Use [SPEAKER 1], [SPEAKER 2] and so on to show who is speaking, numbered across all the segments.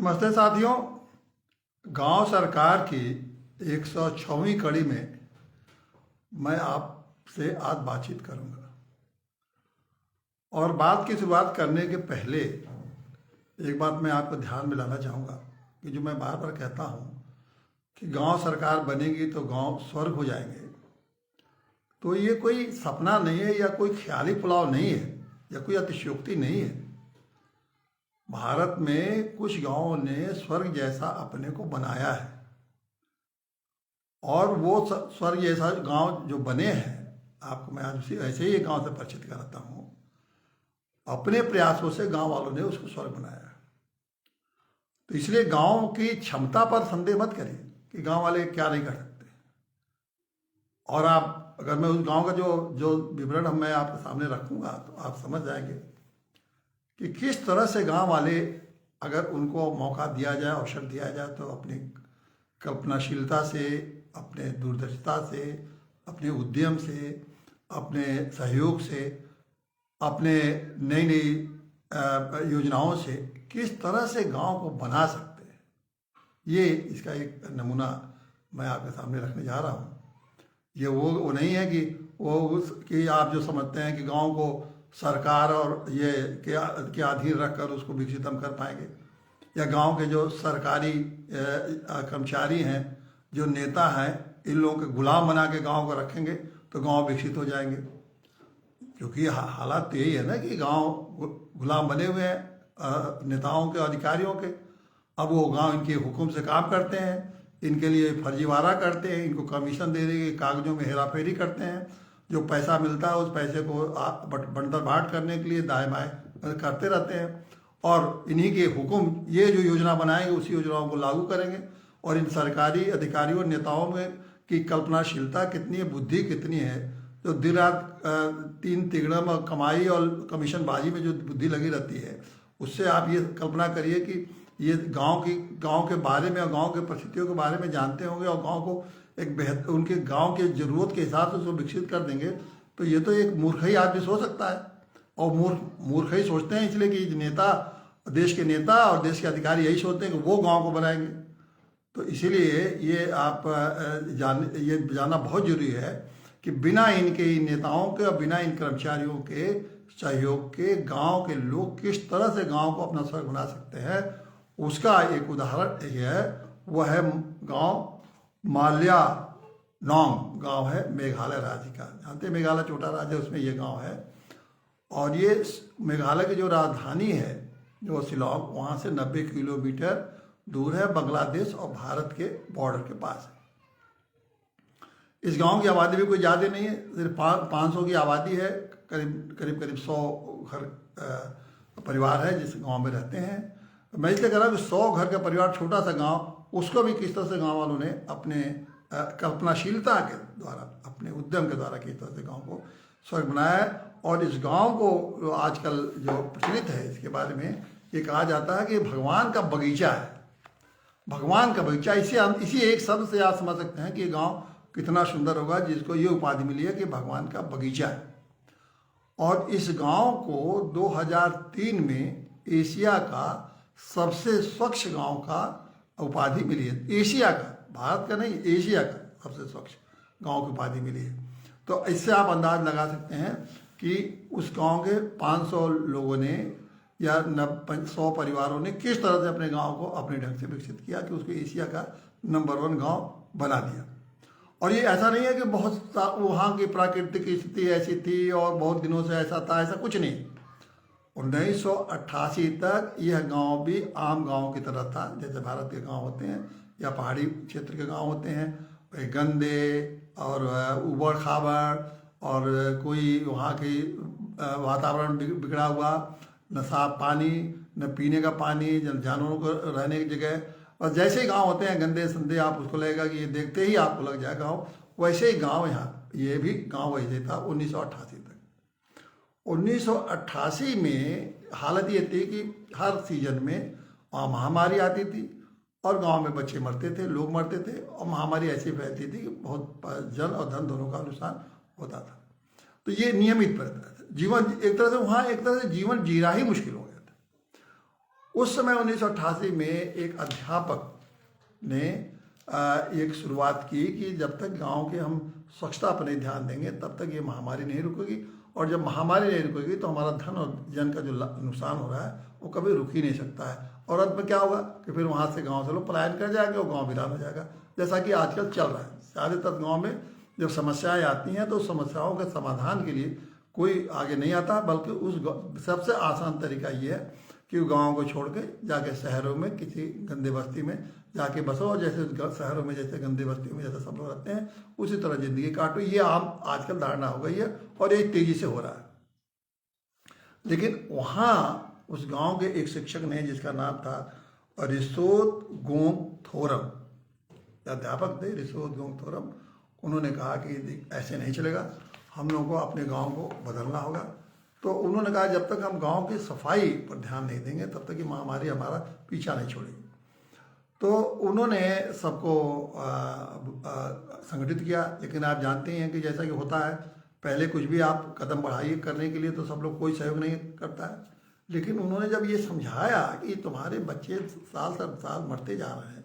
[SPEAKER 1] नमस्ते साथियों। गांव सरकार की 106वीं कड़ी में मैं आपसे आज बातचीत करूंगा। और बात की शुरुआत करने के पहले एक बात मैं आपको ध्यान में लाना चाहूँगा कि जो मैं बार बार कहता हूँ कि गांव सरकार बनेगी तो गांव स्वर्ग हो जाएंगे। तो ये कोई सपना नहीं है या कोई ख्याली पुलाव नहीं है या कोई अतिशयोक्ति नहीं है। भारत में कुछ गांवों ने स्वर्ग जैसा अपने को बनाया है और वो स्वर्ग जैसा गांव जो बने हैं, आपको मैं आज ऐसे ही एक गांव से परिचित कराता हूँ। अपने प्रयासों से गांव वालों ने उसको स्वर्ग बनाया है। तो इसलिए गांव की क्षमता पर संदेह मत करिए कि गांव वाले क्या नहीं कर सकते। और आप अगर मैं उस गांव का जो जो विवरण मैं आपके सामने रखूंगा तो आप समझ जाएंगे कि किस तरह से गांव वाले, अगर उनको मौका दिया जाए, अवसर दिया जाए, तो अपनी कल्पनाशीलता से, अपने दूरदर्शिता से, अपने उद्यम से, अपने सहयोग से, अपने नई नई योजनाओं से किस तरह से गांव को बना सकते हैं, ये इसका एक नमूना मैं आपके सामने रखने जा रहा हूँ। ये वो नहीं है कि आप जो समझते हैं कि गांव को सरकार और ये के अधीन रखकर उसको विकसित हम कर पाएंगे, या गांव के जो सरकारी कर्मचारी हैं, जो नेता हैं, इन लोगों के गुलाम बना के गांव को रखेंगे तो गांव विकसित हो जाएंगे। क्योंकि हालात तो यही है ना कि गांव गुलाम बने हुए हैं नेताओं के, अधिकारियों के। अब वो गांव इनके हुक्म से काम करते हैं, इनके लिए फर्जीवाड़ा करते हैं, इनको कमीशन दे के कागजों में हेराफेरी करते हैं। जो पैसा मिलता है उस पैसे को बंटर बाट करने के लिए दाएं बाएं करते रहते हैं और इन्हीं के हुक्म, ये जो योजना बनाएंगे उसी योजनाओं को लागू करेंगे। और इन सरकारी अधिकारियों नेताओं में की कल्पनाशीलता कितनी है, बुद्धि कितनी है, जो दिन रात तीन तिगड़म कमाई और कमीशन बाजी में जो बुद्धि लगी रहती है, उससे आप ये कल्पना करिए कि ये गांव के बारे में और गांव के परिस्थितियों के बारे में जानते होंगे और गांव को एक बेहतर, उनके गांव के जरूरत के हिसाब से उसको विकसित कर देंगे। तो ये तो एक मूर्ख ही आदमी सोच सकता है। और मूर्ख ही सोचते हैं इसलिए कि नेता, देश के नेता और देश के अधिकारी यही सोचते हैं कि वो गांव को बनाएंगे। तो इसीलिए ये आप ये जानना बहुत जरूरी है कि बिना इनके नेताओं के और बिना इन कर्मचारियों के सहयोग के गांव के लोग किस तरह से गांव को अपना स्वर्ग बना सकते हैं, उसका एक उदाहरण ये है। वह है गांव माल्या नोंग गांव है, मेघालय राज्य का। जानते हैं मेघालय छोटा राज्य है, उसमें ये गांव है। और ये मेघालय की जो राजधानी है जो शिलांग, वहाँ से 90 किलोमीटर दूर है, बांग्लादेश और भारत के बॉर्डर के पास है। इस गांव की आबादी भी कोई ज़्यादा नहीं है, सिर्फ 500 की आबादी है। करीब 100 घर परिवार है जिस गांव में रहते हैं। मैं इसलिए कह रहा हूँ कि 100 घर का परिवार, छोटा सा गांव, उसको भी किस तरह से गांव वालों ने अपने कल्पनाशीलता के द्वारा, अपने उद्यम के द्वारा किस तरह से गांव को स्वर्ग बनाया है। और इस गांव को आजकल जो प्रचलित है, इसके बारे में ये कहा जाता है कि भगवान का बगीचा है। भगवान का बगीचा, इसी एक शब्द से आप समझ सकते हैं कि ये गाँव कितना सुंदर होगा, जिसको ये उपाधि मिली है कि भगवान का बगीचा है। और इस गांव को 2003 में एशिया का सबसे स्वच्छ गांव का उपाधि मिली है। एशिया का, भारत का नहीं, एशिया का सबसे स्वच्छ गांव की उपाधि मिली है। तो इससे आप अंदाज लगा सकते हैं कि उस गांव के 500 लोगों ने या 100 परिवारों ने किस तरह से अपने गांव को अपने ढंग से विकसित किया कि उसको एशिया का नंबर 1 गांव बना दिया। और ये ऐसा नहीं है कि बहुत वहाँ की प्राकृतिक स्थिति ऐसी थी और बहुत दिनों से ऐसा था, ऐसा कुछ नहीं। 1988 तक यह गांव भी आम गांव की तरह था, जैसे भारत के गांव होते हैं या पहाड़ी क्षेत्र के गांव होते हैं, गंदे और उबड़ खाबड़, और कोई वहाँ की वातावरण बिगड़ा हुआ, न साफ पानी, न पीने का पानी, जानवरों को रहने की जगह। और जैसे ही गांव होते हैं गंदे संदे, आप उसको लगेगा कि ये देखते ही आपको लग जाएगा गाँव, वैसे ही गाँव यहाँ, ये भी गाँव वैसे था 1988 तक। 1988 में हालत ये थी कि हर सीजन में महामारी आती थी और गांव में बच्चे मरते थे, लोग मरते थे, और महामारी ऐसी फैलती थी कि बहुत जन और धन दोनों का नुकसान होता था। तो ये नियमित रहता था जीवन, एक तरह से वहाँ एक तरह से जीवन जीना ही मुश्किल हो गया था। उस समय 1988 में एक अध्यापक ने एक शुरुआत की कि जब तक गांव के हम स्वच्छता पर नहीं ध्यान देंगे तब तक ये महामारी नहीं रुकेगी, और जब महामारी नहीं रुकेगी तो हमारा धन और जन का जो नुकसान हो रहा है वो कभी रुक ही नहीं सकता है। और अंत में क्या होगा कि फिर वहाँ से गांव से लोग पलायन कर जाएंगे और गांव वीरान हो जाएगा, जैसा कि आजकल चल रहा है। ज़्यादातर गाँव में जब समस्याएं आती हैं तो समस्याओं के समाधान के लिए कोई आगे नहीं आता, बल्कि उस सबसे आसान तरीका ये है कि गाँव को छोड़ के जाके शहरों में किसी गंदे बस्ती में जाके बसो, और जैसे शहरों में जैसे गंदे बस्तियों में जैसे सब लोग रहते हैं उसी तरह जिंदगी काटो। ये आम आजकल धारणा हो गई है और ये तेजी से हो रहा है। लेकिन वहाँ उस गांव के एक शिक्षक ने, जिसका नाम था रिसोदगोंगथोरम, अध्यापक थे रिसोदगोंगथोरम, उन्होंने कहा कि ऐसे नहीं चलेगा, हम लोगों को अपने गांव को बदलना होगा। तो उन्होंने कहा जब तक हम गांव की सफाई पर ध्यान नहीं देंगे तब तक ये महामारी हमारा पीछा नहीं छोड़ेगी। तो उन्होंने सबको संगठित किया। लेकिन आप जानते हैं कि जैसा कि होता है, पहले कुछ भी आप कदम बढ़ाइए करने के लिए तो सब लोग कोई सहयोग नहीं करता है। लेकिन उन्होंने जब ये समझाया कि तुम्हारे बच्चे साल दर साल मरते जा रहे हैं,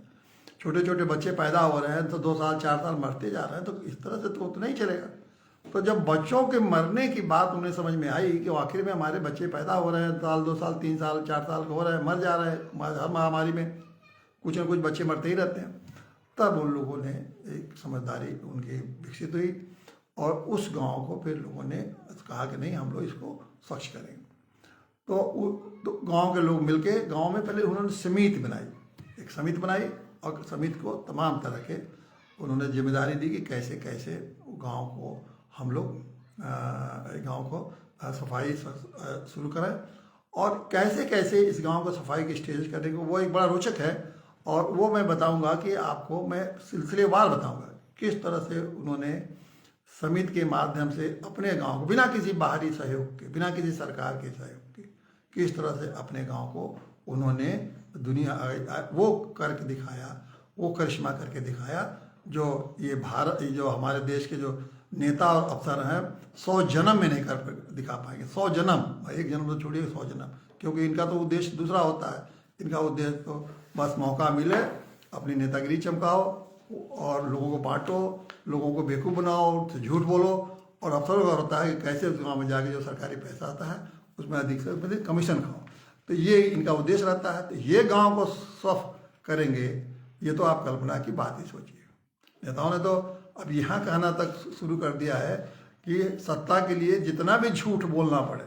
[SPEAKER 1] छोटे छोटे बच्चे पैदा हो रहे हैं तो 2 साल 4 साल मरते जा रहे हैं, तो इस तरह से तो नहीं चलेगा। तो जब बच्चों के मरने की बात उन्हें समझ में आई कि आखिर में हमारे बच्चे पैदा हो रहे हैं, साल 2 साल 3 साल 4 साल हो रहे हैं, मर जा रहे हैं, हर महामारी में कुछ ना कुछ बच्चे मरते ही रहते हैं, तब उन लोगों ने एक समझदारी उनकी विकसित हुई और उस गांव को फिर लोगों ने कहा कि नहीं, हम लोग इसको स्वच्छ करेंगे। तो गांव के लोग मिलके गांव में पहले उन्होंने समिति बनाई, एक समिति बनाई, और समिति को तमाम तरह के उन्होंने जिम्मेदारी दी कि कैसे कैसे गांव को हम लोग गांव को सफाई शुरू करें, और कैसे कैसे इस गांव को सफाई की स्टेज करने को, वो एक बड़ा रोचक है। और वो मैं बताऊंगा कि आपको मैं सिलसिलेवार बताऊंगा किस तरह से उन्होंने समिति के माध्यम से अपने गांव को बिना किसी बाहरी सहयोग के, बिना किसी सरकार के सहयोग के, किस तरह से अपने गांव को उन्होंने दुनिया वो करके दिखाया, वो करिश्मा करके दिखाया जो ये भारत, जो हमारे देश के जो नेता और अफसर हैं 100 जन्म में नहीं कर दिखा पाएंगे। 100 जन्म, एक जन्म तो छोड़िए 100 जन्म, क्योंकि इनका तो उद्देश्य दूसरा होता है। इनका उद्देश्य तो बस मौका मिले अपनी नेतागिरी चमकाओ और लोगों को बांटो, लोगों को बेवकूफ़ बनाओ, झूठ बोलो, और अफसरों का होता है कि कैसे उस गाँव में जाके जो सरकारी पैसा आता है उसमें अधिक से अधिक कमीशन खाओ। तो ये इनका उद्देश्य रहता है। तो ये गाँव को साफ करेंगे, ये तो आप कल्पना की बात ही सोचिए। नेताओं ने तो अब यहाँ कहना तक शुरू कर दिया है कि सत्ता के लिए जितना भी झूठ बोलना पड़े,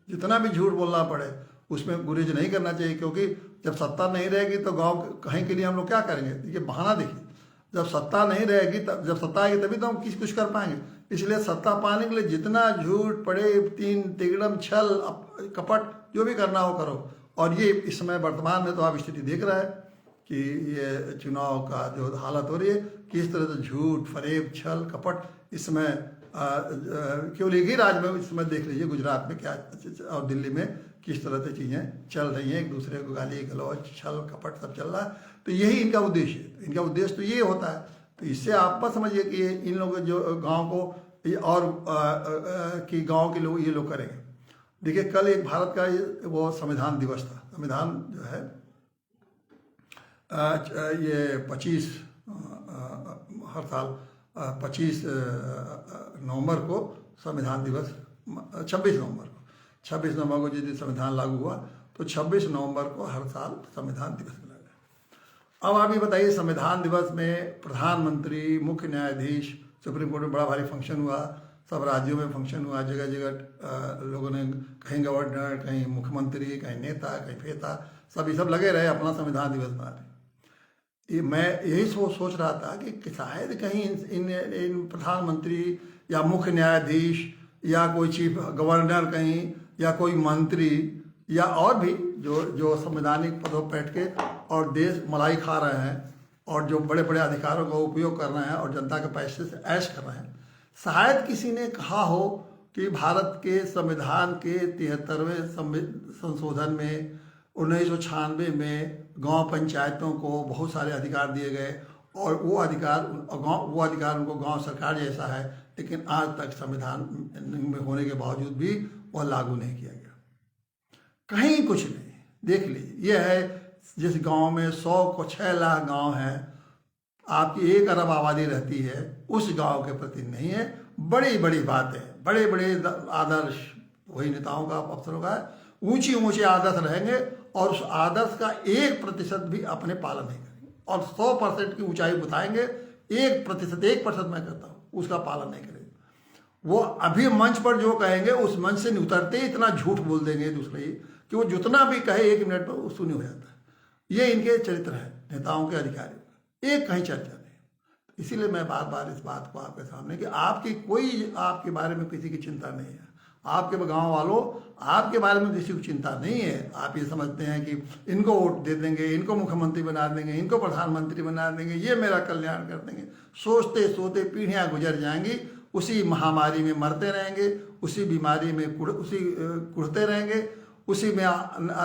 [SPEAKER 1] जितना भी झूठ बोलना पड़े, उसमें गुरेज नहीं करना चाहिए, क्योंकि जब सत्ता नहीं रहेगी तो गांव कहीं के लिए हम लोग क्या करेंगे। ये बहाना देखिए, जब सत्ता नहीं रहेगी, तब जब सत्ता आएगी तभी तो हम कुछ कर पाएंगे। इसलिए सत्ता पाने के लिए जितना झूठ पड़े, तीन तिगड़म, छल कपट, जो भी करना हो करो। और ये इस समय वर्तमान में तो आप स्थिति देख रहे हैं कि ये चुनाव का जो हालत हो रही है, किस तरह से झूठ फरेब छल कपट इस समय केवल एक ही राज्य में इस समय देख लीजिए, गुजरात में क्या और दिल्ली में किस तरह से चीज़ें चल रही हैं, एक दूसरे को गाली गलौज छल कपट सब चल रहा है। तो यही इनका उद्देश्य है। इनका उद्देश्य तो ये होता है। तो इससे आप मत समझिए कि ये इन लोगों जो गांव को और कि गांव के लोग ये लोग करेंगे। देखिए कल एक भारत का वो संविधान दिवस था। संविधान जो है ये 25 हर साल 25 नवंबर को संविधान दिवस, 26 नवंबर को जिस दिन संविधान लागू हुआ, तो 26 नवंबर को हर साल संविधान दिवस मनाया गया। अब आप ये बताइए, संविधान दिवस में प्रधानमंत्री, मुख्य न्यायाधीश, सुप्रीम कोर्ट में बड़ा भारी फंक्शन हुआ, सब राज्यों में फंक्शन हुआ, जगह जगह लोगों ने, कहीं गवर्नर, कहीं मुख्यमंत्री, कहीं नेता, कहीं फेता, सब लगे रहे अपना संविधान दिवस मनाने। मैं यही सोच रहा था कि शायद कहीं इन प्रधानमंत्री या मुख्य न्यायाधीश या कोई चीफ गवर्नर कहीं, या कोई मंत्री, या और भी जो संवैधानिक पदों पर बैठ के और देश मलाई खा रहे हैं और जो बड़े बड़े अधिकारों का उपयोग कर रहे हैं और जनता के पैसे से ऐश कर रहे हैं, शायद किसी ने कहा हो कि भारत के संविधान के 73वें संशोधन में 1996 में गांव पंचायतों को बहुत सारे अधिकार दिए गए, और वो अधिकार उनको गांव सरकार जैसा है, लेकिन आज तक संविधान में होने के बावजूद भी वह लागू नहीं किया गया। कहीं कुछ नहीं। देख लीजिए, ये है जिस गांव में 100 को 6 लाख गांव हैं, आपकी 1 अरब आबादी रहती है, उस गांव के प्रति नहीं है। बड़ी बड़ी बातें, बड़े बड़े आदर्श वही नेताओं का, अफसरों का है, ऊंची ऊंचे आदर्श रहेंगे और उस आदर्श का 1% भी अपने पालन नहीं करेंगे, और 100% की ऊंचाई बताएंगे, 1% मैं कहता हूँ उसका पालन नहीं करेंगे। वो अभी मंच पर जो कहेंगे उस मंच से नहीं उतरते, इतना झूठ बोल देंगे दूसरे ही कि वो जितना भी कहे 1 मिनट में सुनी हो जाता है। ये इनके चरित्र है नेताओं के, अधिकारियों का, एक कहीं चर्चा नहीं। इसीलिए मैं बार बार इस बात को आपके सामने कि आपकी कोई, आपके बारे में किसी की चिंता नहीं है, आपके गांव वालों आपके बारे में किसी को चिंता नहीं है। आप ये समझते हैं कि इनको वोट दे देंगे, इनको मुख्यमंत्री बना देंगे, इनको प्रधानमंत्री बना देंगे, ये मेरा कल्याण कर देंगे। सोचते सोचते पीढ़ियां गुजर जाएंगी, उसी महामारी में मरते रहेंगे, उसी बीमारी में कुढ़ते रहेंगे, उसी में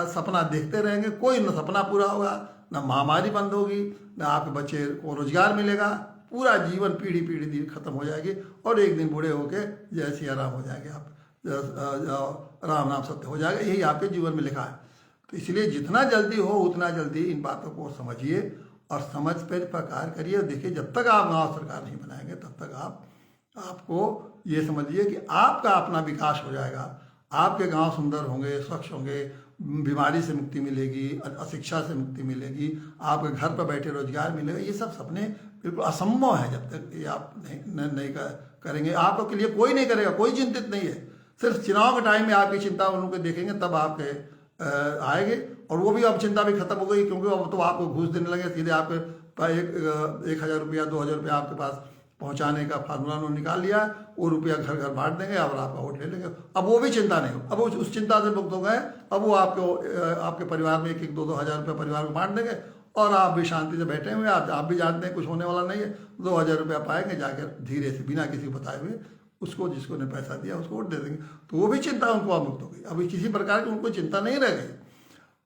[SPEAKER 1] सपना देखते रहेंगे। कोई न सपना पूरा होगा, न महामारी बंद होगी, न आपके बच्चे को रोजगार मिलेगा। पूरा जीवन पीढ़ी पीढ़ी खत्म हो जाएगी और एक दिन बूढ़े होके जय सिया राम हो जाएंगे आप, राम नाम सत्य हो जाएगा। यही आपके जीवन में लिखा है। तो इसलिए जितना जल्दी हो उतना जल्दी इन बातों को समझिए और समझ पर प्रकार करिए। देखिए, जब तक आप गाँव सरकार नहीं बनाएंगे तब तक आपको ये समझिए कि आपका अपना विकास हो जाएगा। आपके गांव सुंदर होंगे, स्वच्छ होंगे, बीमारी से मुक्ति मिलेगी, अशिक्षा से मुक्ति मिलेगी, आपके घर पर बैठे रोजगार मिलेगा। ये सब सपने बिल्कुल असंभव है जब तक ये आप नहीं करेंगे। आपके लिए कोई नहीं करेगा, कोई चिंतित नहीं है। सिर्फ चुनाव के टाइम में आपकी चिंता उन लोग को देखेंगे, तब आपके आएंगे। और वो भी अब चिंता भी खत्म हो गई, क्योंकि अब तो आपको घूस देने लगे सीधे। आपके 1,000 रुपया 2,000 रुपया आपके पास पहुंचाने का फार्मूला उन्होंने निकाल लिया, वो रुपया घर घर बांट देंगे और आपका वोट ले लेंगे। अब वो भी चिंता नहीं हो, अब उस चिंता से मुक्त हो गए। अब वो आपके परिवार में 1-1, 2-2 हज़ार रुपया परिवार को बांट देंगे और आप भी शांति से बैठे हुए। आप भी जानते हैं कुछ होने वाला नहीं है। 2,000 रुपया पाएंगे, जाकर धीरे से बिना किसी को बताए हुए उसको, जिसको ने पैसा दिया उसको वोट दे देंगे। तो वो भी चिंता उनको अब मुक्त हो गई। अभी किसी प्रकार की उनको चिंता नहीं रह गई।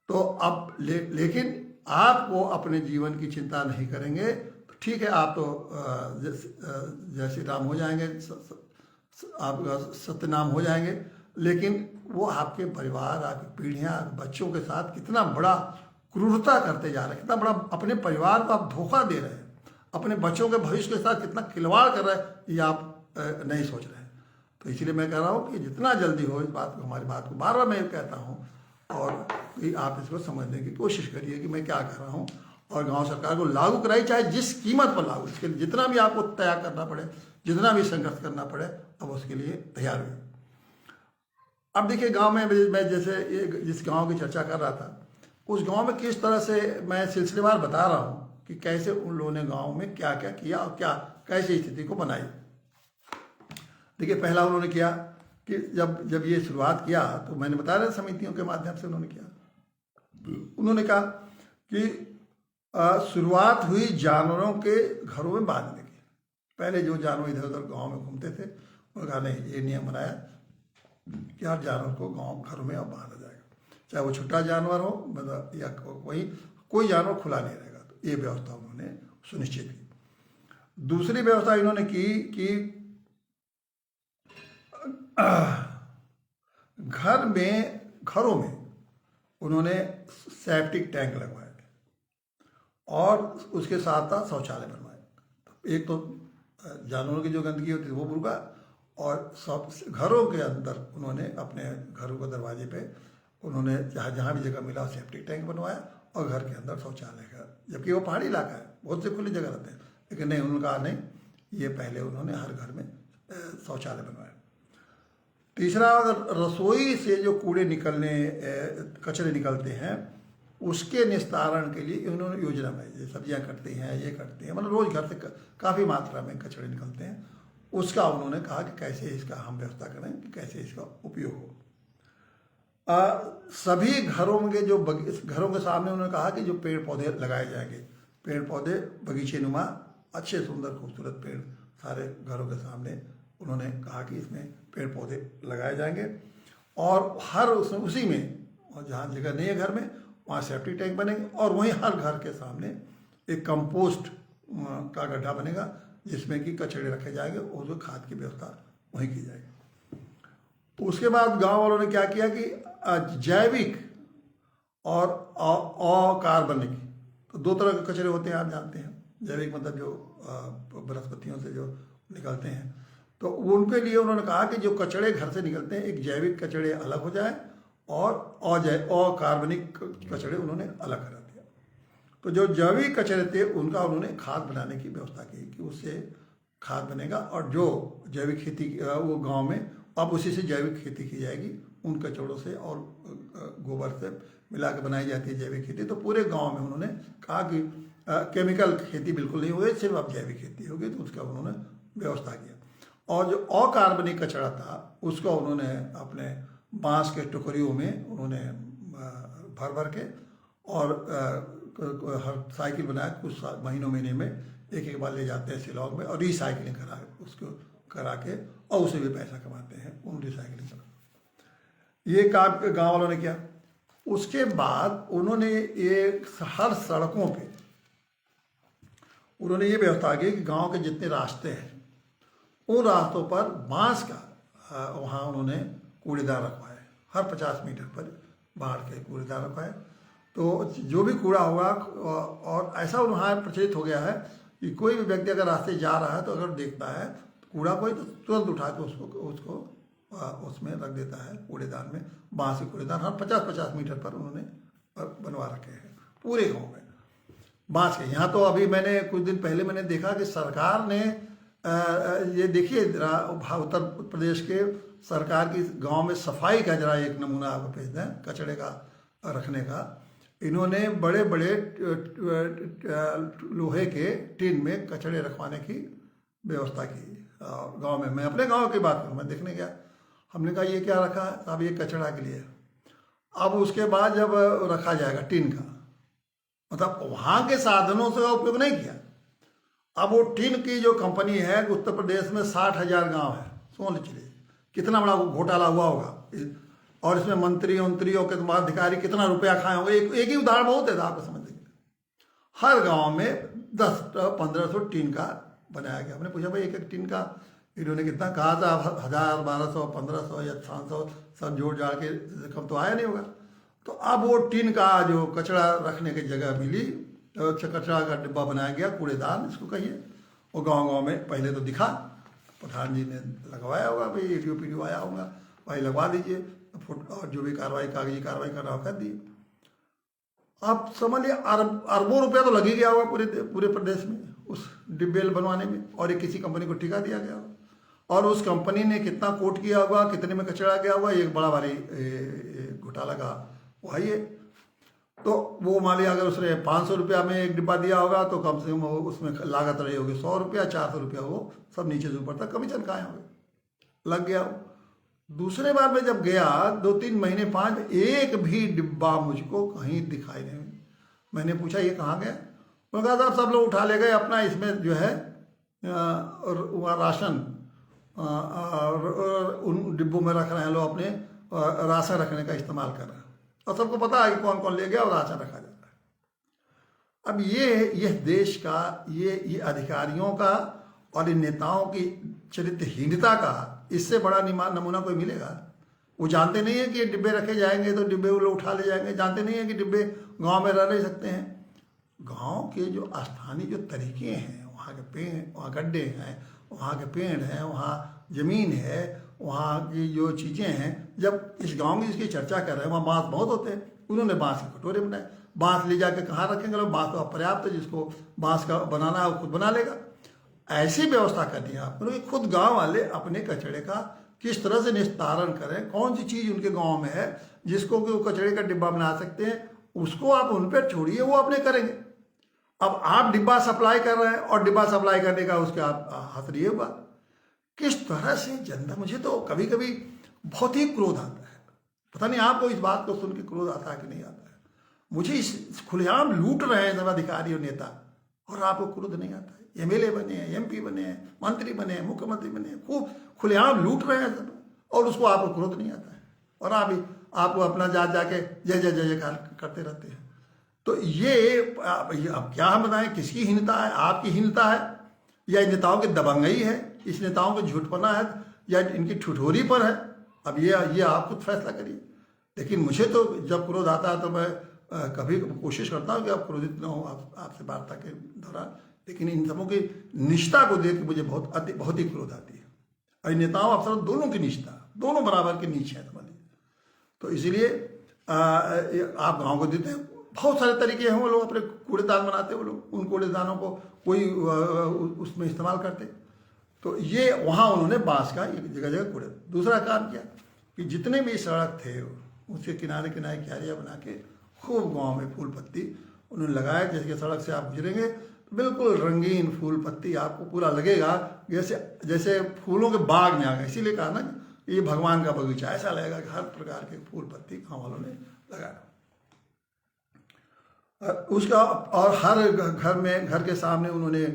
[SPEAKER 1] तो अब लेकिन आपको अपने जीवन की चिंता नहीं करेंगे, ठीक है, आप तो जय श्री राम हो जाएंगे, आपका सत्य नाम हो जाएंगे, लेकिन वो आपके परिवार, आपकी पीढ़ियां, बच्चों के साथ कितना बड़ा क्रूरता करते जा रहे हैं, कितना बड़ा अपने परिवार को आप धोखा दे रहे हैं, अपने बच्चों के भविष्य के साथ कितना खिलवाड़ कर रहे हैं, ये आप नहीं सोच रहे हैं। तो इसलिए मैं कह रहा हूँ कि जितना जल्दी हो इस बात को, हमारी बात को बार बार मैं कहता हूँ, और आप इसको समझने की कोशिश करिए कि मैं क्या कर रहा हूँ, और गांव सरकार को लागू कराई, चाहे जिस कीमत पर लागू। इसके लिए जितना भी आपको त्याग करना पड़े, जितना भी संघर्ष करना पड़े, अब उसके लिए तैयार हुए। अब देखिए, गांव में मैं जैसे जिस गांव की चर्चा कर रहा था, उस गांव में किस तरह से मैं सिलसिलेवार बता रहा हूँ कि कैसे उन लोगों ने गांव में क्या क्या किया और कैसे स्थिति को बनाई। देखिए, पहला उन्होंने किया कि जब ये शुरुआत किया तो मैंने बताया समितियों के माध्यम से उन्होंने किया। उन्होंने कहा कि शुरुआत हुई जानवरों के घरों में बांधने की। पहले जो जानवर इधर उधर गांव में घूमते थे, उन्होंने कहा नहीं, ये नियम बनाया कि हर जानवर को गांव घरों में अब बांधा जाएगा, चाहे वो छोटा जानवर हो मतलब या कोई जानवर खुला नहीं रहेगा। तो ये व्यवस्था उन्होंने सुनिश्चित की। दूसरी व्यवस्था इन्होंने की कि घरों में उन्होंने सेप्टिक टैंक लगवाए और उसके साथ साथ शौचालय बनवाए। एक तो जानवरों की जो गंदगी होती है वो बुर्गा, और सब घरों के अंदर उन्होंने अपने घरों के दरवाजे पे उन्होंने जहाँ भी जगह मिला सेप्टिक टैंक बनवाया, और घर के अंदर शौचालय का। जबकि वो पहाड़ी इलाका है, बहुत से खुली जगह रहते हैं, लेकिन नहीं, उन्होंने कहा नहीं, ये पहले उन्होंने हर घर में शौचालय बनवाया। तीसरा, अगर रसोई से जो कचरे निकलते हैं उसके निस्तारण के लिए उन्होंने योजना बनाई। सब्जियां कटती हैं, ये कटते हैं, मतलब रोज घर से काफ़ी मात्रा में कचरे निकलते हैं। उसका उन्होंने कहा कि कैसे इसका हम व्यवस्था करें कि कैसे इसका उपयोग हो। सभी घरों के घरों के सामने उन्होंने कहा कि जो पेड़ पौधे लगाए जाएंगे, पेड़ पौधे बगीचे नुमा अच्छे सुंदर खूबसूरत पेड़ सारे घरों के सामने उन्होंने कहा कि इसमें पेड़ पौधे लगाए जाएंगे। और हर उसी में, और जहाँ जगह नहीं है घर में, वहाँ सेप्टिक टैंक बनेंगे, और वहीं हर घर के सामने एक कंपोस्ट का गड्ढा बनेगा जिसमें कि कचड़े रखे जाएंगे और जो खाद की व्यवस्था वहीं की जाएगी। उसके बाद गांव वालों ने क्या किया कि जैविक और अकार्बनिक। तो दो तरह के कचरे होते हैं, आप जानते हैं। जैविक मतलब जो वनस्पतियों से जो निकलते हैं, तो उनके लिए उन्होंने कहा कि जो कचड़े घर से निकलते हैं, एक जैविक कचड़े अलग हो जाए और अकार्बनिक कचड़े उन्होंने अलग करा दिया। तो जो जैविक कचरे थे उनका उन्होंने खाद बनाने की व्यवस्था की कि उससे खाद बनेगा, और जो जैविक खेती वो गांव में अब उसी से जैविक खेती की जाएगी, उन कचड़ों से और गोबर से मिला के बनाई जाती है जैविक खेती। तो पूरे गांव में उन्होंने कहा कि केमिकल खेती बिल्कुल नहीं होगी, सिर्फ अब जैविक खेती होगी। तो उसका उन्होंने व्यवस्था किया। और जो अकार्बनिक कचरा था उसको उन्होंने अपने बांस के टुकड़ियों में उन्होंने भर भर के और हर साइकिल बनाया, कुछ महीने में एक बार ले जाते हैं शिलांग में और रिसाइकलिंग करा के और उसे भी पैसा कमाते हैं उन रिसाइकलिंग का। ये काम गांव वालों ने किया। उसके बाद उन्होंने हर सड़कों पे उन्होंने ये व्यवस्था की कि गांव के जितने रास्ते हैं उन रास्तों पर बांस का वहाँ उन्होंने कूड़ेदान रखवाए। हर 50 मीटर पर बाहर के कूड़ेदान रखवाए। तो जो भी कूड़ा होगा, और ऐसा वहाँ प्रचलित हो गया है कि कोई भी व्यक्ति अगर रास्ते जा रहा है तो अगर देखता है कूड़ा कोई, तो तुरंत उठा के उसको उसमें रख देता है कूड़ेदान में। बांस के कूड़ेदान हर 50-50 मीटर पर उन्होंने बनवा रखे हैं पूरे गाँव में बांस के। यहाँ तो अभी मैंने कुछ दिन पहले मैंने देखा कि सरकार ने ये देखिए उत्तर प्रदेश के सरकार की गांव में सफाई का जरा एक नमूना आपको भेज दें कचड़े का रखने का। इन्होंने बड़े बड़े लोहे के टिन में कचड़े रखवाने की व्यवस्था की गांव में। मैं अपने गांव की बात करूँ, मैं देखने गया, हमने कहा ये क्या रखा है? अब ये कचड़ा के लिए। अब उसके बाद जब रखा जाएगा टिन का, मतलब वहाँ के साधनों से उपयोग नहीं किया। अब वो टिन की जो कंपनी है, उत्तर प्रदेश में 60,000 गांव है, सोच लीजिए कितना बड़ा घोटाला हुआ होगा। और इसमें मंत्रियों के अधिकारी कितना रुपया खाए होंगे। एक ही उदाहरण बहुत है, आप समझ लीजिए। हर गांव में 10-1500 टिन का बनाया गया। हमने पूछा भाई एक टिन का इन्होंने कितना कहा था? 1000, 1200, 1500 या 500 सब जोड़ जाड़ के कम तो आया नहीं होगा। तो अब वो टिन का जो कचरा रखने की जगह मिली, कचरा का डिब्बा बनाया गया, कूड़ेदान इसको कहिए। वो गांव में पहले तो दिखा, प्रधान जी ने लगवाया होगा, भाई वीडियो आया होगा, भाई लगवा दीजिए, और जो भी कागजी कार्रवाई कर रहा हो कर दी। आप समझ लिया अरबों रुपया तो लग ही गया होगा पूरे प्रदेश में उस डिब्बे बनवाने में, और ये किसी कंपनी को ठेका दिया गया होगा। और उस कंपनी ने कितना कोट किया होगा, कितने में कचरा गया होगा, एक बड़ा भारी घोटाला का वही है। तो वो मान लिया अगर उसने 500 रुपया में एक डिब्बा दिया होगा तो कम से कम उसमें लागत रही होगी 100 रुपया, 400 रुपया, वो सब नीचे से ऊपर तक कमीशन खाए होंगे, लग गया। दूसरे बार में जब गया 2-3 महीने 5, एक भी डिब्बा मुझको कहीं दिखाई नहीं। मैंने पूछा ये कहाँ गया? उन्होंने कहा साहब सब लोग उठा ले गए अपना, इसमें जो है राशन उन डिब्बों में रख रहे हैं लोग, अपने राशन रखने का इस्तेमाल कर रहे हैं। और सबको पता है कि कौन कौन ले गया और राशन रखा जाता है। अब ये देश का ये अधिकारियों का और इन नेताओं की चरित्रहीनता का इससे बड़ा नमूना कोई मिलेगा? वो जानते नहीं है कि डिब्बे रखे जाएंगे तो डिब्बे वो लोग उठा ले जाएंगे, जानते नहीं है कि डिब्बे गांव में रह नहीं सकते हैं। गांव के जो स्थानीय जो तरीके हैं, वहाँ के पेड़, वहाँ गड्ढे हैं, वहाँ के पेड़ हैं, वहाँ जमीन है, वहाँ की जो चीज़ें हैं, जब इस गांव की जिसकी चर्चा कर रहे हैं वहाँ बांस बहुत होते हैं। उन्होंने बांस के कटोरे बनाए। बांस ले जाके कहाँ रखेंगे लोग? बांस तो पर्याप्त है, जिसको बांस का बनाना है वो खुद बना लेगा। ऐसी व्यवस्था करनी है आपको कि खुद गांव वाले अपने कचरे का किस तरह से निस्तारण करें, कौन सी चीज़ उनके गांव में है जिसको कि वो कचरे का डिब्बा बना सकते हैं, उसको आप उन पर छोड़िए, वो अपने करेंगे। अब आप डिब्बा सप्लाई कर रहे हैं और डिब्बा सप्लाई करने का उसके आप हाथ लिए हुआ। किस तरह से जनता, मुझे तो कभी कभी बहुत ही क्रोध आता है। पता नहीं आपको इस बात को सुन के क्रोध आता है कि नहीं आता है। मुझे इस खुलेआम लूट रहे हैं सब अधिकारी और नेता, और आपको क्रोध नहीं आता है। MLA बने हैं, MP बने हैं, मंत्री बने हैं, मुख्यमंत्री बने हैं, खूब खुलेआम लूट रहे हैं सब, और उसको आपको क्रोध नहीं आता है। और आपको अपना जाके जय जय जय करते रहते हैं। तो ये अब क्या हम बताएं, किसकी हीनता है? आपकी हीनता है या इन नेताओं की दबंगई है, इस नेताओं को झूठपना है, या इनकी ठिठोरी पर है? अब ये आप खुद फैसला करिए। लेकिन मुझे तो जब क्रोध आता है तो मैं कभी कोशिश करता हूँ कि आप क्रोधित न हो आपसे वार्ता के दौरान, लेकिन इन सबों की निष्ठा को देख के मुझे बहुत ही क्रोध आती है। और नेताओं अफसरों दोनों की निष्ठा, दोनों बराबर के नीच है समझ लीजिए। तो इसलिए आप गाँव को देते हैं, बहुत सारे तरीके हैं, वो लोग अपने कूड़ेदान बनाते हैं, वो लोग उन कूड़ेदानों को कोई उसमें इस्तेमाल करते। तो ये वहाँ उन्होंने बांस का जगह जगह कूड़े। दूसरा काम किया कि जितने भी सड़क थे उसके किनारे किनारे क्यारियाँ बना के खूब गांव में फूल पत्ती उन्होंने लगाया। जैसे सड़क से आप गुजरेंगे तो बिल्कुल रंगीन फूल पत्ती आपको पूरा लगेगा जैसे जैसे फूलों के बाग में आ गए। इसीलिए कहा ना ये भगवान का बगीचा, ऐसा लगेगा कि हर प्रकार के फूल पत्ती गाँव वालों ने लगाया उसका। और हर घर में, घर के सामने उन्होंने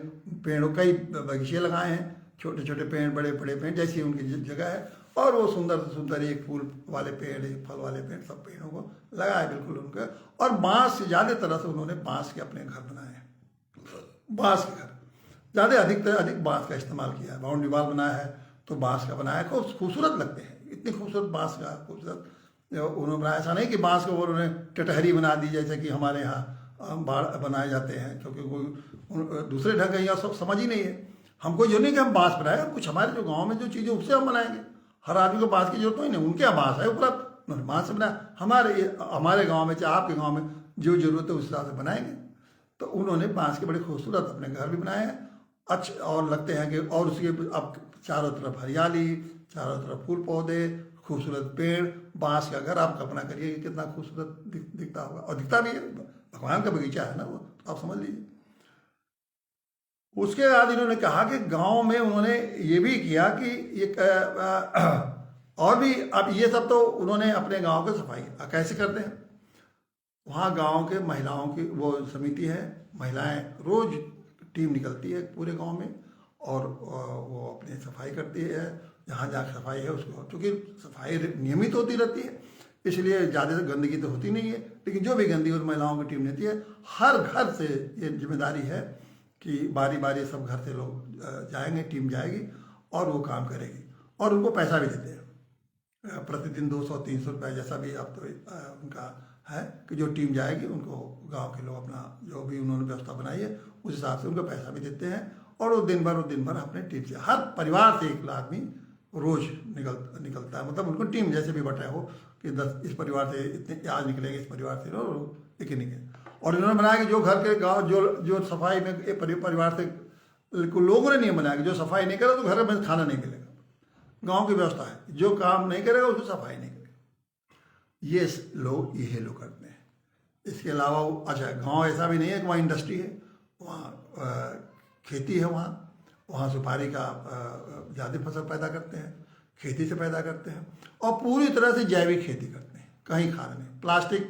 [SPEAKER 1] पेड़ों कई बगीचे लगाए हैं, छोटे छोटे पेड़, बड़े बड़े पेड़, जैसी उनकी जगह है। और वो सुंदर से सुंदर एक फूल वाले पेड़, एक फल वाले पेड़, सब पेड़ों को लगाया बिल्कुल उनके। और बांस से ज़्यादा तरह से उन्होंने बांस के अपने घर बनाए हैं, बांस के घर ज़्यादा अधिक बांस का इस्तेमाल किया है। बाउंड्री वॉल बनाया है तो बांस का बनाया है, खूब खूबसूरत लगते हैं, इतनी खूबसूरत बांस का खूबसूरत उन्होंने बनाया। ऐसा नहीं कि बांस को उन्होंने टटहरी बना दी जैसे कि हमारे यहाँ बाढ़ बनाए जाते हैं, क्योंकि कोई दूसरे ढंग का यहाँ समझ ही नहीं है। हमको ये नहीं कि हम बांस बनाए, कुछ हमारे जो गाँव में जो चीज़ें उससे हम बनाएंगे। हर आदमी को बांस की जरूरत नहीं है, उनके यहाँ बांस है ऊपर उन्होंने बांस से बनाया। हमारे गाँव में चाहे आपके गाँव में जो जरूरत है उस हिसाब से बनाएंगे। तो उन्होंने बांस के बड़े खूबसूरत अपने घर भी बनाए हैं, अच्छे और लगते हैं कि। और उसके अब चारों तरफ हरियाली, चारों तरफ फूल पौधे, खूबसूरत पेड़, बांस का घर। आप कल्पना करिए कि कितना खूबसूरत दिखता होगा, और दिखता भी है, भगवान का बगीचा है ना वो, तो आप समझ लीजिए। उसके बाद इन्होंने कहा कि गांव में उन्होंने ये भी किया कि एक और भी। अब ये सब तो उन्होंने अपने गांव की सफाई कैसे करते हैं, वहाँ गांव के महिलाओं की वो समिति है, महिलाएं रोज टीम निकलती है पूरे गांव में, और वो अपनी सफाई करती है। जहाँ जहाँ सफाई है उसको, क्योंकि सफाई नियमित होती रहती है इसलिए ज़्यादा से गंदगी तो होती नहीं है, लेकिन जो भी गंदगी उस महिलाओं की टीम लेती है। हर घर से ये जिम्मेदारी है कि बारी बारी सब घर से लोग जाएंगे, टीम जाएगी और वो काम करेगी, और उनको पैसा भी देते हैं प्रतिदिन 200-300 रुपये, जैसा भी अब तो उनका है कि जो टीम जाएगी उनको गांव के लोग अपना जो भी उन्होंने व्यवस्था बनाई है उस हिसाब से उनको पैसा भी देते हैं। और वो दिन भर अपने टीम से, हर परिवार से एक आदमी रोज निकलता है, मतलब उनको टीम जैसे भी बटा है वो कि 10 इस परिवार से इतने आज निकलेंगे, इस परिवार से लेकिन निकले। और इन्होंने बनाया कि जो घर के गाँव जो सफाई में परिवार से लोगों ने नियम बनाया कि जो सफाई नहीं करेगा तो घर में खाना नहीं मिलेगा। गांव की व्यवस्था है, जो काम नहीं करेगा उसको सफाई नहीं करेगा। ये लोग करते हैं। इसके अलावा अच्छा, गांव ऐसा भी नहीं है कि वहाँ इंडस्ट्री है, वहाँ खेती है, वहाँ सुपारी का ज़्यादा फसल पैदा करते हैं, खेती से पैदा करते हैं, और पूरी तरह से जैविक खेती करते हैं, कहीं खाद नहीं। प्लास्टिक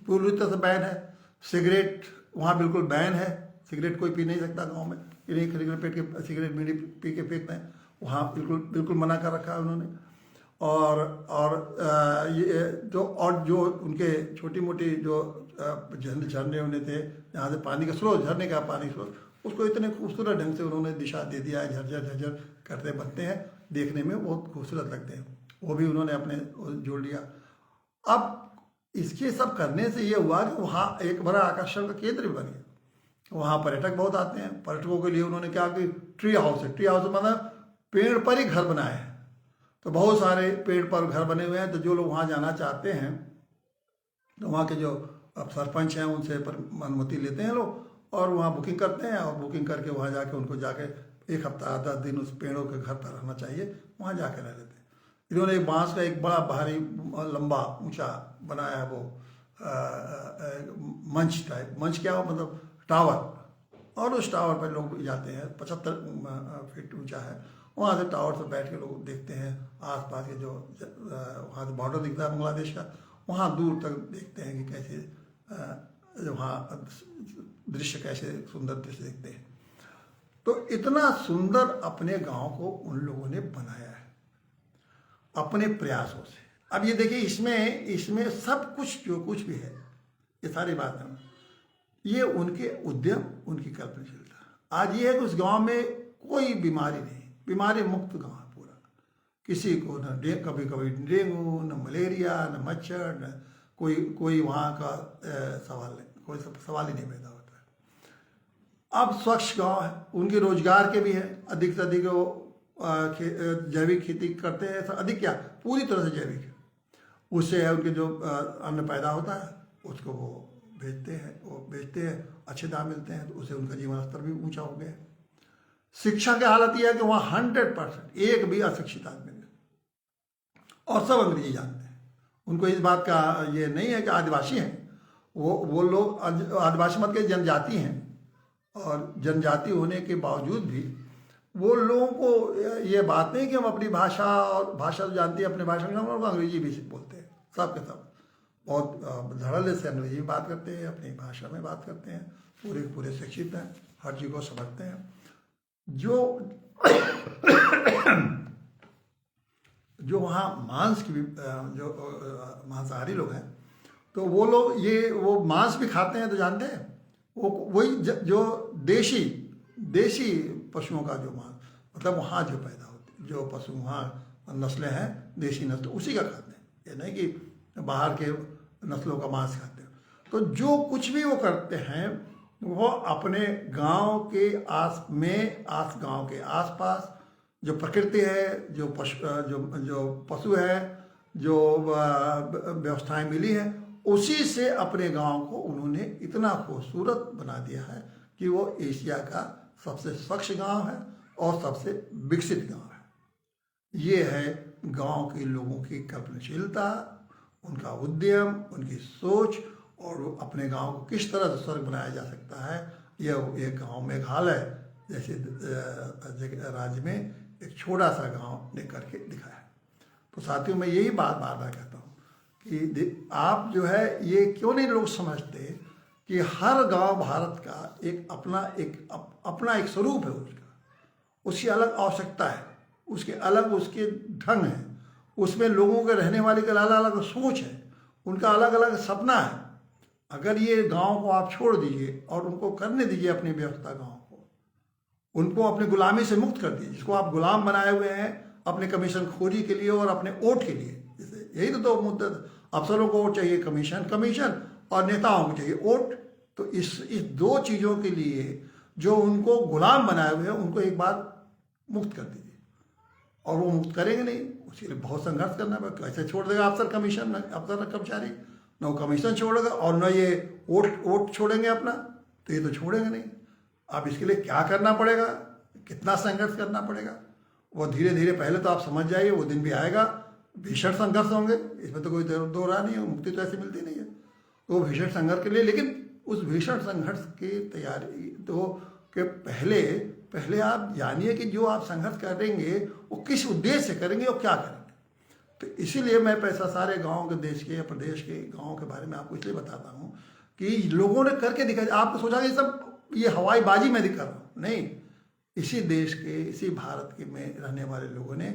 [SPEAKER 1] पूरी तरह से बैन है, सिगरेट वहाँ बिल्कुल बैन है, सिगरेट कोई पी नहीं सकता गांव में, इन्हीं पेट के सिगरेट बीड़ी पी के फेंकते हैं, वहाँ बिल्कुल मना कर रखा है उन्होंने। और ये जो उनके छोटी मोटी जो झरने होने थे, जहाँ से पानी का स्रोत, झरने का पानी स्रोत, उसको इतने खूबसूरत ढंग से उन्होंने दिशा दे दिया है, झरझर करते बनते हैं, देखने में बहुत खूबसूरत लगते हैं, वो भी उन्होंने अपने जोड़ लिया। अब इसके सब करने से ये हुआ कि वहाँ एक बड़ा आकर्षण का केंद्र भी बन गया। वहाँ पर्यटक बहुत आते हैं, पर्यटकों के लिए उन्होंने क्या कि ट्री हाउस मतलब पेड़ पर ही घर बनाए हैं। तो बहुत सारे पेड़ पर घर बने हुए हैं, तो जो लोग वहाँ जाना चाहते हैं तो वहाँ के जो अब सरपंच हैं उनसे अनुमति लेते हैं लोग, और वहाँ बुकिंग करते हैं, और बुकिंग करके वहाँ जाके उनको जाके 1 हफ्ता 10 दिन उस पेड़ों के घर पर रहना चाहिए, वहाँ जाके रह लेते हैं। इन्होंने एक बांस का एक बड़ा भारी लंबा ऊंचा बनाया है, वो मंच क्या हो मतलब टावर, और उस टावर पर लोग जाते हैं, 75 फीट ऊंचा है। वहाँ से टावर से बैठ के लोग देखते हैं आसपास के जो वहाँ से बॉर्डर दिखता है बांग्लादेश का, वहाँ दूर तक देखते हैं कि कैसे वहाँ दृश्य, कैसे सुंदर दृश्य देखते हैं। तो इतना सुंदर अपने गांव को उन लोगों ने बनाया है अपने प्रयासों से। अब ये देखिए, इसमें सब कुछ जो कुछ भी है, ये सारी बातें, ये उनके उद्यम, उनकी कल्पनाशीलता। आज ये है कि उस गांव में कोई बीमारी नहीं, बीमारी मुक्त गांव है पूरा। किसी को न कभी डेंगू, न मलेरिया, न मच्छर, न कोई वहाँ का सवाल नहीं, कोई सवाल ही नहीं पैदा होता है। अब स्वच्छ गांव है, उनके रोजगार के भी है, अधिक से अधिक वो जैविक खेती करते हैं, अधिक क्या पूरी तरह से जैविक है। उससे है उनके जो अन्न पैदा होता है उसको वो बेचते हैं, अच्छे दाम मिलते हैं, तो उससे उनका जीवन स्तर भी ऊंचा हो गया। शिक्षा की हालत यह है कि वहाँ 100% एक भी अशिक्षित आदमी नहीं, और सब अंग्रेजी जानते हैं। उनको इस बात का ये नहीं है कि आदिवासी हैं, वो लोग आदिवासी मत के जनजाति हैं, और जनजाति होने के बावजूद भी वो लोगों को ये बात नहीं कि हम अपनी भाषा और भाषा जानते हैं, अपनी भाषा में हम अंग्रेजी भी बोलते हैं, सब के सब बहुत धड़ल्ले से अंग्रेजी में बात करते हैं, अपनी भाषा में बात करते हैं, पूरे शिक्षित हैं, हर चीज़ को समझते हैं। जो वहाँ मांस की भी जो मांसाहारी लोग हैं, तो वो लोग वो मांस भी खाते हैं, तो जानते हैं वही जो देशी पशुओं का जो मांस, मतलब वहाँ जो पैदा होते जो पशु वहाँ नस्लें हैं देशी नस्ल, उसी का खाते हैं। ये नहीं कि बाहर के नस्लों का मांस खाते हैं। तो जो कुछ भी वो करते हैं वो अपने गांव के गांव के आसपास जो प्रकृति है, जो पशु है, जो व्यवस्थाएं मिली हैं, उसी से अपने गांव को उन्होंने इतना खूबसूरत बना दिया है कि वो एशिया का सबसे स्वच्छ गांव है और सबसे विकसित गांव है। ये है गांव के लोगों की कल्पनाशीलता, उनका उद्यम, उनकी सोच, और अपने गांव को किस तरह से स्वर्ग बनाया जा सकता है। यह एक गांव मेघालय जैसे राज्य में एक छोटा सा गांव ने करके दिखाया है। तो साथियों, मैं यही बात बार बार कहता हूँ कि आप जो है ये क्यों नहीं लोग समझते कि हर गांव भारत का अपना एक स्वरूप है, उसकी अलग आवश्यकता है, उसके ढंग है, उसमें लोगों के रहने वाले का अलग अलग सोच है, उनका अलग अलग सपना है। अगर ये गांव को आप छोड़ दीजिए और उनको करने दीजिए अपनी व्यवस्था, गांव को उनको अपनी गुलामी से मुक्त कर दीजिए, जिसको आप गुलाम बनाए हुए हैं अपने कमीशन खोरी के लिए और अपने वोट के लिए। जैसे यही तो दो मुद्दे, अफसरों को वोट चाहिए कमीशन और नेताओं को चाहिए वोट। तो इस दो चीज़ों के लिए जो उनको गुलाम बनाए हुए हैं उनको एक बार मुक्त कर दीजिए, और वो मुक्त करेंगे नहीं, उसके लिए बहुत संघर्ष करना पड़ेगा। कैसे छोड़ देगा अफसर कर्मचारी, न वो कमीशन छोड़ेगा और न ये वोट छोड़ेंगे अपना, तो ये तो छोड़ेंगे नहीं। अब इसके लिए क्या करना पड़ेगा, कितना संघर्ष करना पड़ेगा, वो धीरे धीरे, पहले तो आप समझ जाइए, वो दिन भी आएगा, भीषण संघर्ष होंगे, इसमें तो कोई दो राह नहीं है, मुक्ति तो ऐसी मिलती नहीं है। तो भीषण संघर्ष के लिए, लेकिन उस भीषण संघर्ष की तैयारी के पहले आप जानिए कि जो आप संघर्ष करेंगे वो किस उद्देश्य से करेंगे और क्या करेंगे। तो इसीलिए मैं पैसा सारे गाँव के, देश के या प्रदेश के गाँव के बारे में आपको इसलिए बताता हूँ कि लोगों ने करके दिखाया। आपको सोचा कि सब ये हवाई बाजी में दिखा रहा हूँ, नहीं, इसी देश के, इसी भारत के में रहने वाले लोगों ने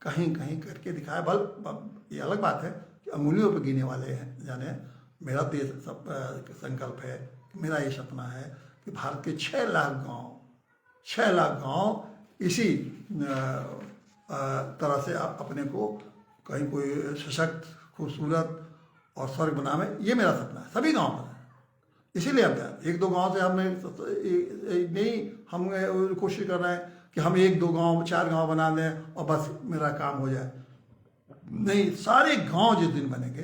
[SPEAKER 1] कहीं कहीं करके दिखाया। ये अलग बात है कि अंगुलियों पर गिने वाले हैं जाने। मेरा तो ये संकल्प है, मेरा ये सपना है कि भारत के 6 लाख गांव इसी तरह से आप अपने को कहीं कोई सशक्त, खूबसूरत और स्वर्ग बनावे। ये मेरा सपना है, सभी गांव में। इसीलिए हम 1-2 गांव से हमने नहीं, हम कोशिश कर रहे हैं कि हम 1-2 गांव 4 गांव बना दें और बस मेरा काम हो जाए। नहीं, सारे गांव जिस दिन बनेंगे,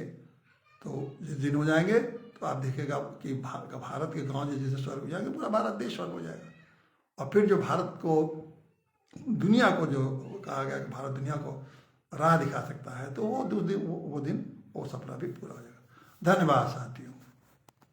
[SPEAKER 1] तो जिस दिन हो जाएंगे, तो आप देखेगा कि भारत के गांव जैसे स्वर्ग हो जाएंगे, पूरा भारत देश स्वर्ग हो जाएगा। और फिर जो भारत को, दुनिया को, जो कहा गया कि भारत दुनिया को राह दिखा सकता है, तो वो दिन, वो सपना भी पूरा हो जाएगा। धन्यवाद साथियों।